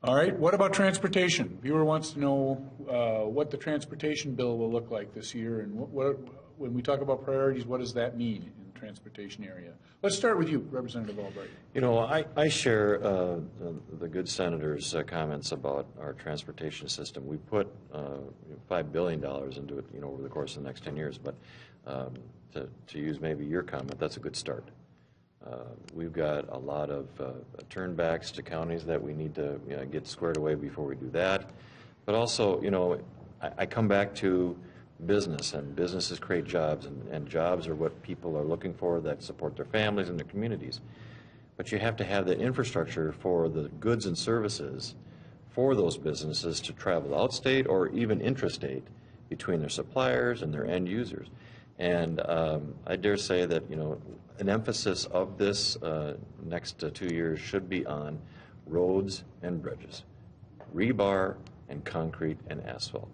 All right, what about transportation? Viewer wants to know what the transportation bill will look like this year, and when we talk about priorities, what does that mean in the transportation area? Let's start with you, Representative Albright. You know, I share the good senator's comments about our transportation system. We put $5 billion into it, over the course of the next 10 years, but to use maybe your comment, that's a good start. We've got a lot of turnbacks to counties that we need to get squared away before we do that. But also, I come back to business, and businesses create jobs, and jobs are what people are looking for that support their families and their communities. But you have to have the infrastructure for the goods and services for those businesses to travel outstate or even intrastate between their suppliers and their end users. And I dare say that, an emphasis of this next 2 years should be on roads and bridges, rebar and concrete and asphalt.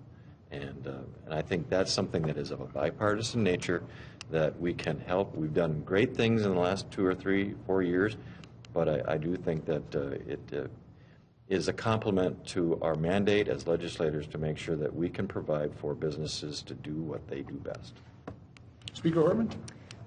And I think that's something that is of a bipartisan nature that we can help. We've done great things in the last 2 or 3, 4 years, but I do think that it is a complement to our mandate as legislators to make sure that we can provide for businesses to do what they do best. Speaker Hortman?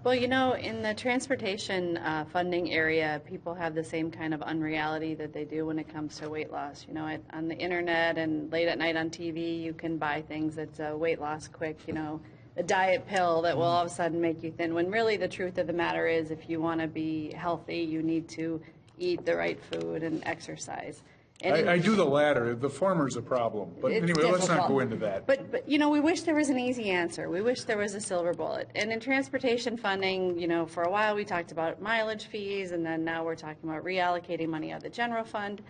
Well, in the transportation funding area, people have the same kind of unreality that they do when it comes to weight loss. On the internet and late at night on TV, you can buy things that's a weight loss quick, a diet pill that will all of a sudden make you thin, when really the truth of the matter is if you want to be healthy, you need to eat the right food and exercise. And I do the latter. The former's a problem. But anyway, difficult. Let's not go into that. But we wish there was an easy answer. We wish there was a silver bullet. And in transportation funding, for a while we talked about mileage fees, and then now we're talking about reallocating money out of the general fund.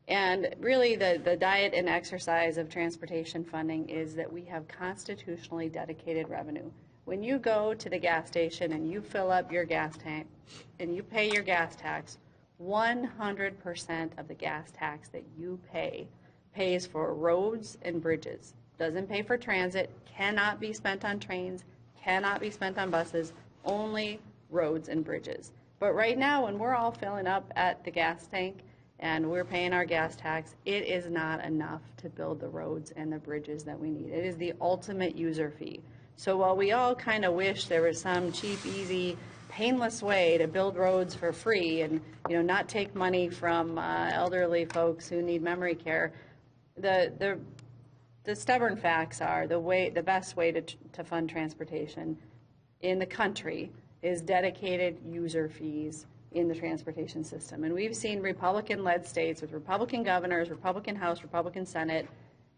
And really the diet and exercise of transportation funding is that we have constitutionally dedicated revenue. When you go to the gas station and you fill up your gas tank and you pay your gas tax, 100% of the gas tax that you pay pays for roads and bridges. Doesn't pay for transit, cannot be spent on trains, cannot be spent on buses, only roads and bridges. But right now, when we're all filling up at the gas tank and we're paying our gas tax, it is not enough to build the roads and the bridges that we need. It is the ultimate user fee. So while we all kind of wish there was some cheap, easy, painless way to build roads for free and not take money from elderly folks who need memory care, the stubborn facts are the best way to fund transportation in the country is dedicated user fees in the transportation system. And we've seen Republican-led states with Republican governors, Republican House, Republican Senate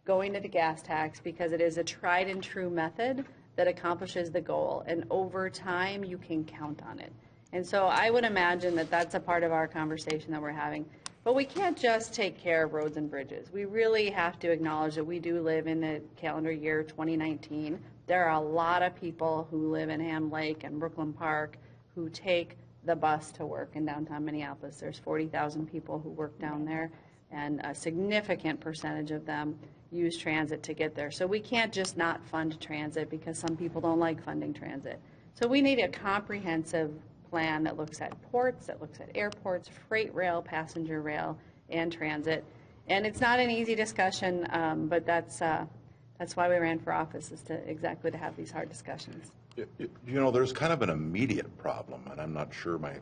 going to the gas tax because it is a tried and true method that accomplishes the goal, and over time you can count on it. And so I would imagine that that's a part of our conversation that we're having. But we can't just take care of roads and bridges. We really have to acknowledge that we do live in the calendar year 2019. There are a lot of people who live in Ham Lake and Brooklyn Park who take the bus to work in downtown Minneapolis. There's 40,000 people who work down there, and a significant percentage of them use transit to get there. So we can't just not fund transit because some people don't like funding transit. So we need a comprehensive plan that looks at ports, that looks at airports, freight rail, passenger rail, and transit. And it's not an easy discussion, but that's why we ran for office, is to have these hard discussions. There's kind of an immediate problem, and I'm not sure my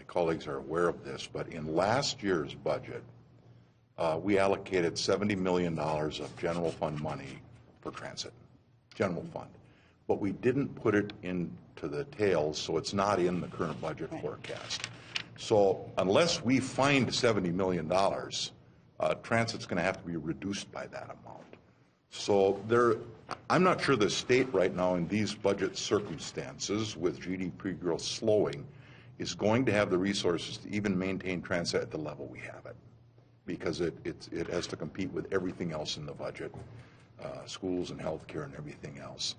colleagues are aware of this, but in last year's budget, we allocated $70 million of general fund money for transit, general fund. But we didn't put it into the tails, so it's not in the current budget forecast. So unless we find $70 million, transit's going to have to be reduced by that amount. So I'm not sure the state right now in these budget circumstances with GDP growth slowing is going to have the resources to even maintain transit at the level we have it, because it has to compete with everything else in the budget, schools and health care and everything else.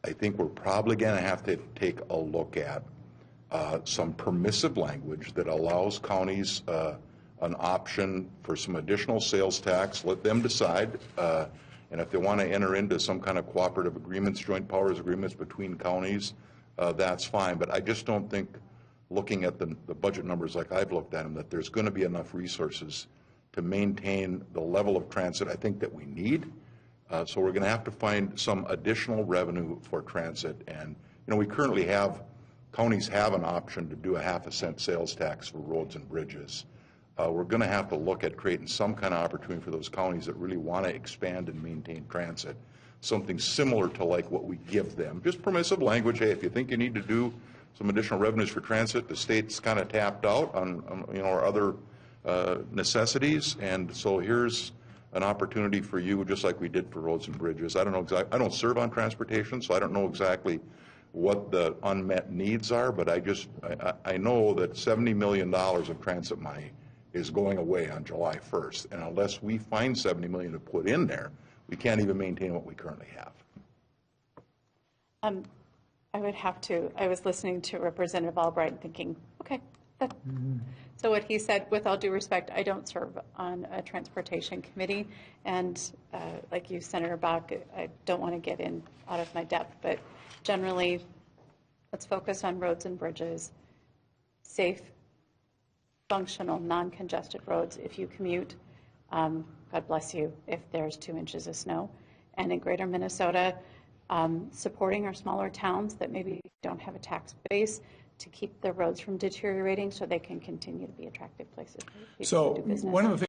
I think we're probably going to have to take a look at some permissive language that allows counties an option for some additional sales tax. Let them decide, and if they want to enter into some kind of cooperative agreements, joint powers agreements between counties, that's fine. But I just don't think, looking at the budget numbers like I've looked at them, that there's going to be enough resources to maintain the level of transit I think that we need. So we're going to have to find some additional revenue for transit. And, we currently have, counties have an option to do a 0.5 cent sales tax for roads and bridges. We're going to have to look at creating some kind of opportunity for those counties that really want to expand and maintain transit, something similar to like what we give them. Just permissive language, hey, if you think you need to do some additional revenues for transit, the state's kind of tapped out on our other necessities, and so here's an opportunity for you, just like we did for roads and bridges. I don't know exactly, I don't serve on transportation, so I don't know exactly what the unmet needs are, but I know that $70 million of transit money is going away on July 1st, and unless we find $70 million to put in there, we can't even maintain what we currently have. I was listening to Representative Albright and thinking, okay, so what he said, with all due respect, I don't serve on a transportation committee, and like you, Senator Bach, I don't want to get out of my depth, but generally, let's focus on roads and bridges, safe, functional, non-congested roads. If you commute, God bless you if there's 2 inches of snow. And in greater Minnesota, supporting our smaller towns that maybe don't have a tax base to keep the roads from deteriorating so they can continue to be attractive places for people to do business. One of the